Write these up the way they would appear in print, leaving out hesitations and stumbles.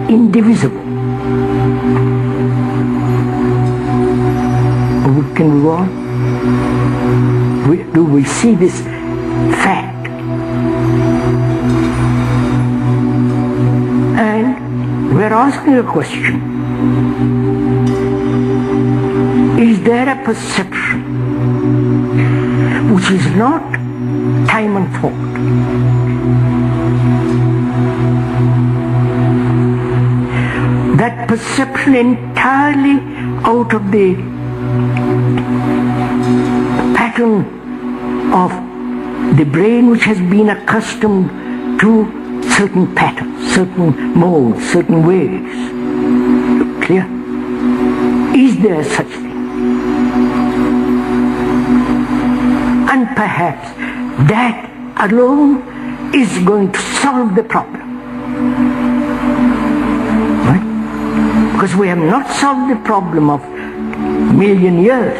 indivisible. Can we go on? Do we see this fact? And we're asking a question. Is there a perception which is not time and thought? That perception entirely out of the pattern of the brain which has been accustomed to certain patterns, certain modes, certain ways. Clear? Is there such thing? And perhaps that alone is going to solve the problem. Right? Because we have not solved the problem of million years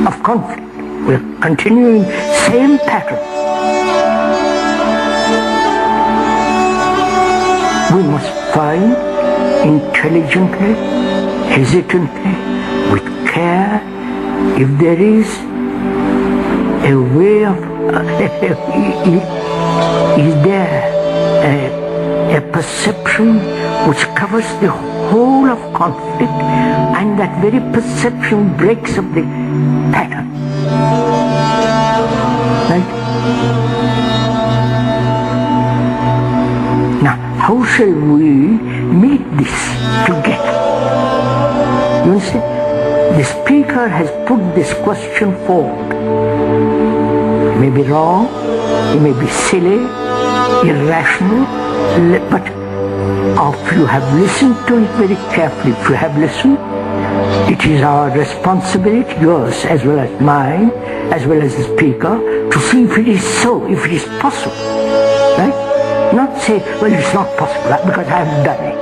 of conflict. We're continuing same pattern. We must find intelligently, hesitantly, with care, if there is a way of, is there a perception which covers the whole of conflict, and that very perception breaks up the pattern. Right? Now, how shall we meet this together? You see, the speaker has put this question forward. It may be wrong, it may be silly, irrational, but if you have listened to it very carefully, if you have listened, it is our responsibility, yours as well as mine, as well as the speaker, to see if it is so, if it is possible. Right? Not say, well, it's not possible because I haven't done it.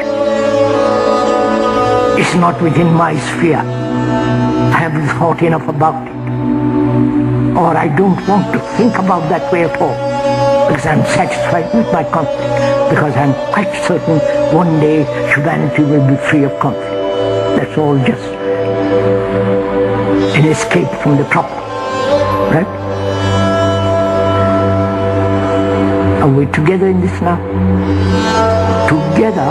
It's not within my sphere. I haven't thought enough about it. Or I don't want to think about that way at all, because I'm satisfied with my conflict, because I'm quite certain one day humanity will be free of conflict. That's all just an escape from the problem. Right? Are we together in this now? Together,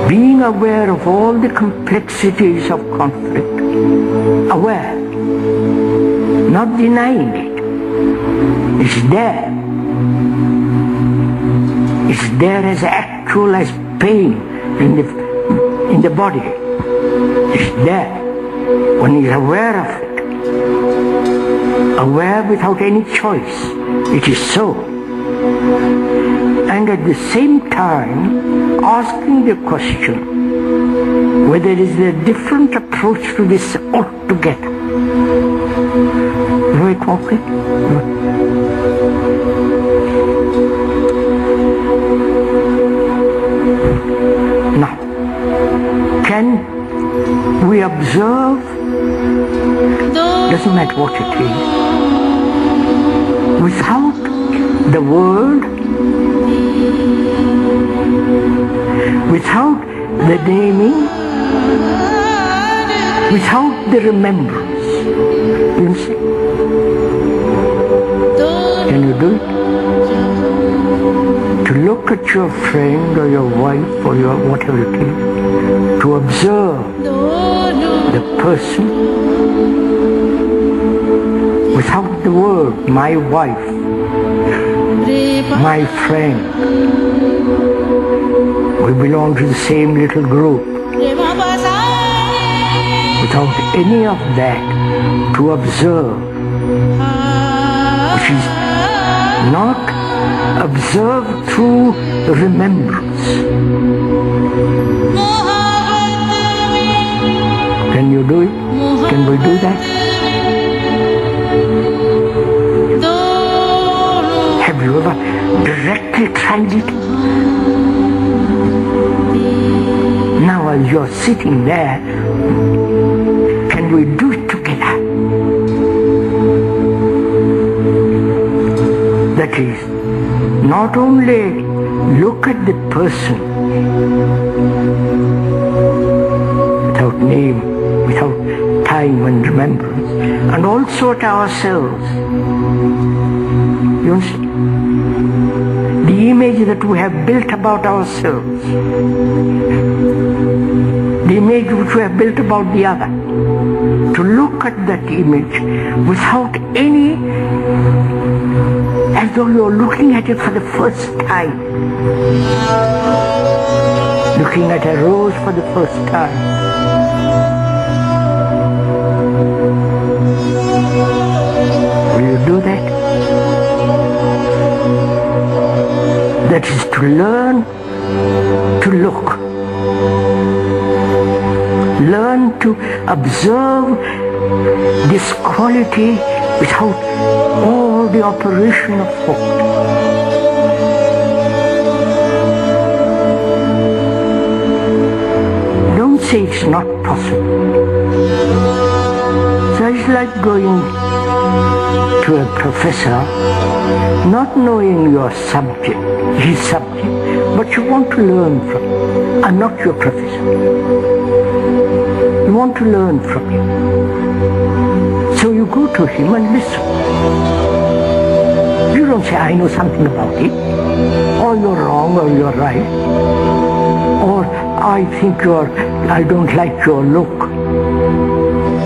being aware of all the complexities of conflict, aware, not denying it. It's there. It's there as actual as pain in the body. It's there. One is aware of it. Aware without any choice. It is so. And at the same time, asking the question whether there is a different approach to this altogether. Very concrete. Now, can we observe, doesn't matter what it is, without the word, without the naming, without the remembrance. You see? Can you do it? To look at your friend or your wife or your whatever it is, to observe the person without the word, my wife, my friend. We belong to the same little group. Without any of that, to observe, which is not observed through remembrance. Can you do it? Can we do that? Have you ever directly tried it? Now as you're sitting there, can we do it together? That is, not only look at the person without name, without time and remembrance, and also at ourselves. You understand? The image that we have built about ourselves, the image which we have built about the other, to look at that image without any, as though you're looking at it for the first time, looking at a rose for the first time. Will you do that? That is to learn to look. Learn to observe this quality without all the operation of thought. Don't say it's not possible. So it's like going to a professor, not knowing your subject, his subject, but you want to learn from him. I'm not your professor. You want to learn from him. So you go to him and listen. You don't say, I know something about it, or you're wrong, or you're right, or I think I don't like your look.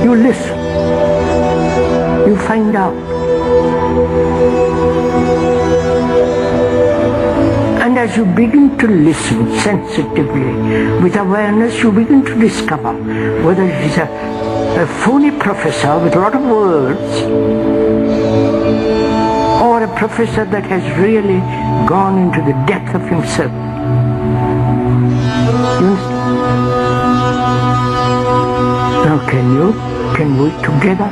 You listen. You find out. And as you begin to listen sensitively, with awareness, you begin to discover whether it is a phony professor with a lot of words, or a professor that has really gone into the depth of himself. You understand? Now can we together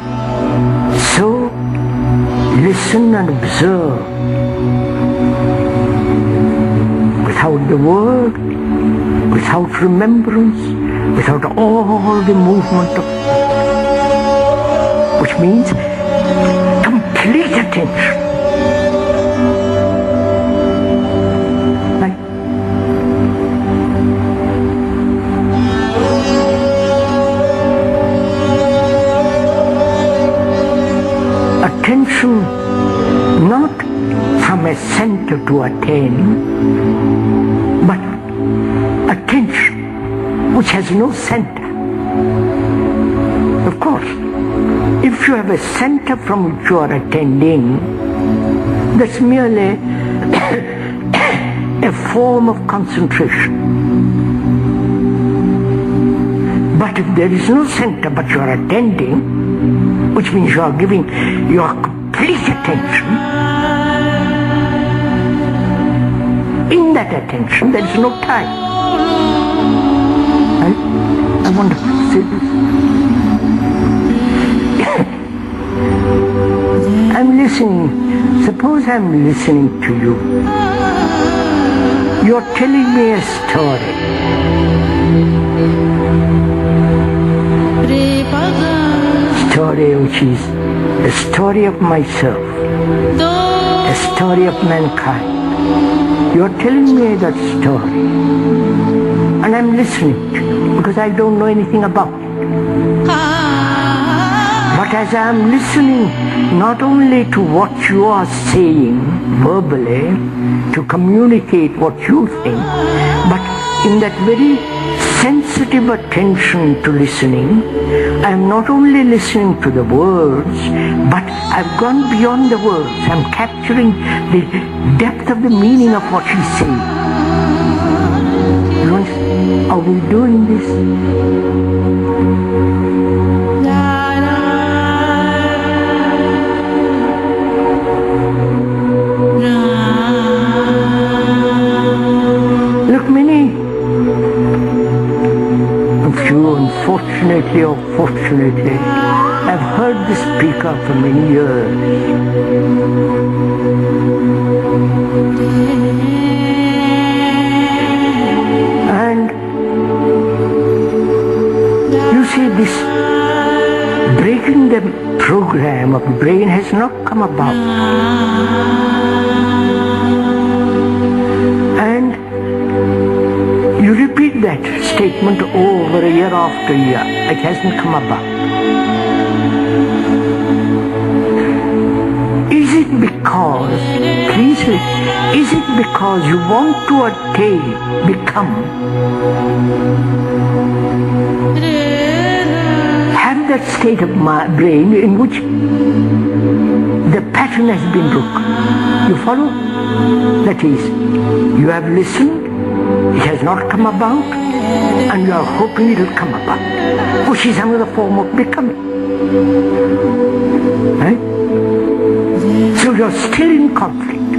so listen and observe without the word, without remembrance, without all the movement of thought, which means complete attention. Right? Attention not from a center to attain, but attention which has no center. Of course, if you have a center from which you are attending, that's merely a form of concentration. But if there is no center but you are attending, which means you are giving your complete attention, in that attention there is no time. I want to say this. I'm listening. Suppose I'm listening to you. You're telling me a story. Story which is a story of myself, a story of mankind. You're telling me that story, and I'm listening to you because I don't know anything about it. But as I'm listening not only to what you are saying verbally, to communicate what you think, but in that very sensitive attention to listening, I am not only listening to the words, but I've gone beyond the words. I'm capturing the depth of the meaning of what he's saying. You understand? Are we doing this? Look, many of you, unfortunately or fortunately, I've heard this speaker for many years. And you see, this breaking the program of the brain has not come about. And you repeat that statement over year after year. It hasn't come about. Is it because, please, is it because you want to attain, become, have that state of brain in which the pattern has been broken? You follow? That is, you have listened, it has not come about, and you are hoping it will come about, which is another form of becoming. Right? So you are still in conflict.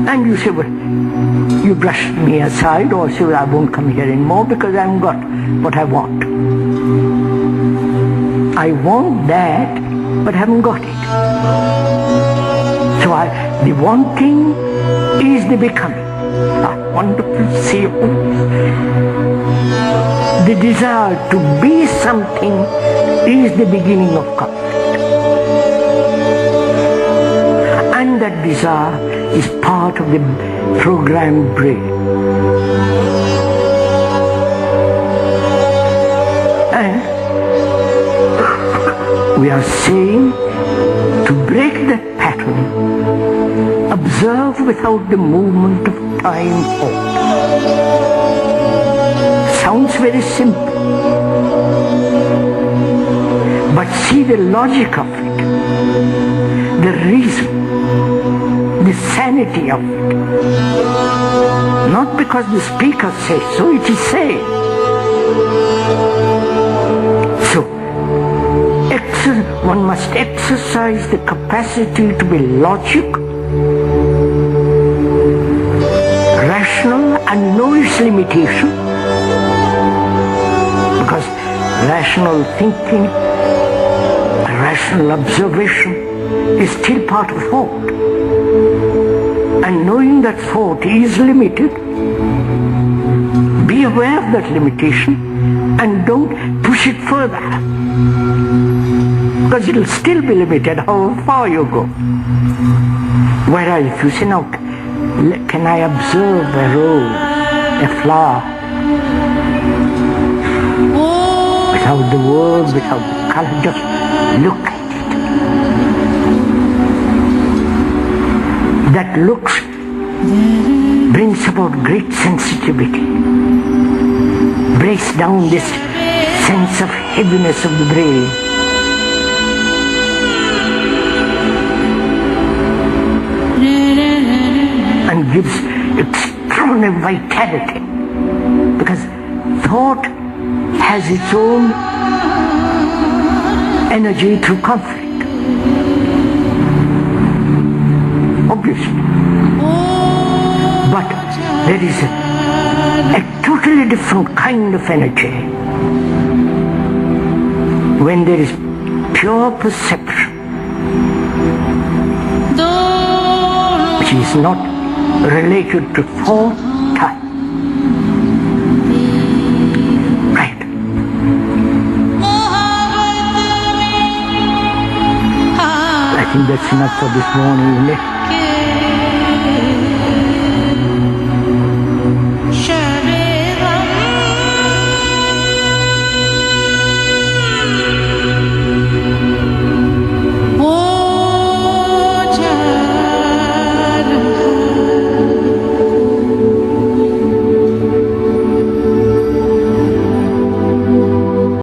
And you say, well, you brush me aside, or say, well, I won't come here anymore because I haven't got what I want. I want that, but I haven't got it. So the wanting is the becoming. Wonderful to see. The desire to be something is the beginning of conflict. And that desire is part of the programmed brain. And we are saying to break that pattern, observe without the movement of time thought. Sounds very simple, but see the logic of it, the reason, the sanity of it. Not because the speaker says so, it is said. So, one must exercise the capacity to be logical, rational, and know its limitation, because rational thinking, rational observation is still part of thought. And knowing that thought is limited, be aware of that limitation and don't push it further, because it will still be limited however far you go. Whereas if you say, now, can I observe a rose, a flower, without the words, without the color, just look at it. That looks brings about great sensitivity, breaks down this sense of heaviness of the brain. And gives extraordinary vitality, because thought has its own energy through conflict. Obviously. But there is a totally different kind of energy when there is pure perception, which is not related to thought. Right. I think that's enough for this morning, isn't it?